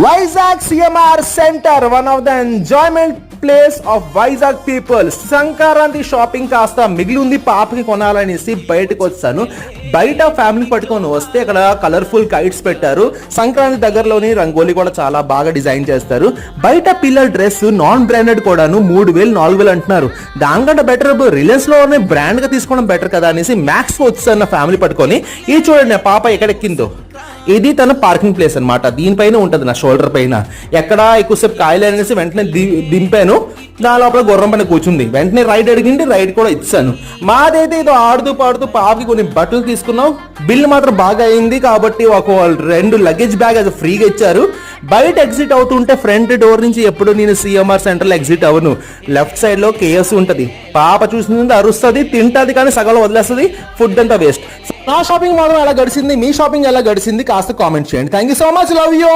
Vizag CMR Center, one of the enjoyment place of Vizag people. Sankranti shopping కాస్త మిగిలి ఉంది పాపకి కొనాలనేసి బయటకు వచ్చాను. బయట ఫ్యామిలీ పట్టుకొని వస్తే ఇక్కడ కలర్ఫుల్ కైట్స్ పెట్టారు. సంక్రాంతి దగ్గరలోని రంగోలీ కూడా చాలా బాగా డిజైన్ చేస్తారు. బయట పిల్లల డ్రెస్ నాన్ బ్రాండెడ్ కూడాను 3000 4000 అంటున్నారు. దానికంటే బెటర్ రిలయన్స్ లోనే బ్రాండ్ గా తీసుకోవడం బెటర్ కదా అనేసి మ్యాక్స్ వచ్చాను ఫ్యామిలీ పట్టుకొని. ఇది చూడండి పాప ఎక్కడెక్కిందో. ఇది తన పార్కింగ్ ప్లేస్ అనమాట. దీనిపైన ఉంటుంది నా షోల్డర్ పైన. ఎక్కడ ఎక్కువసేపు కాయలు అనేసి వెంటనే దింపాను. దాని లోపల గుర్రం పైన కూర్చుంది. వెంటనే రైడ్ అడిగింది, రైడ్ కూడా ఇచ్చాను. మాదైతే ఏదో ఆడుతూ పాడుతూ పాపకి కొన్ని బట్టలు తీసుకున్నాం. బిల్ మాత్రం బాగా అయింది కాబట్టి ఒక 2 లగేజ్ బ్యాగ్ అది ఫ్రీగా ఇచ్చారు. బయట ఎగ్జిట్ అవుతుంటే ఫ్రంట్ డోర్ నుంచి ఎప్పుడు నేను సిఎంఆర్ సెంటర్ లో ఎగ్జిట్ అవును. లెఫ్ట్ సైడ్ లో కేఎస్ ఉంటది. పాప చూసింది అరుస్తుంది, తింటది, కానీ సగంలో వదిలేస్తుంది. ఫుడ్ అంతా వేస్ట్. నా షాపింగ్ మాత్రం ఎలా గడిచింది, మీ షాపింగ్ ఎలా గడిచింది కాస్త కామెంట్ చేయండి. Thank you so much, love you.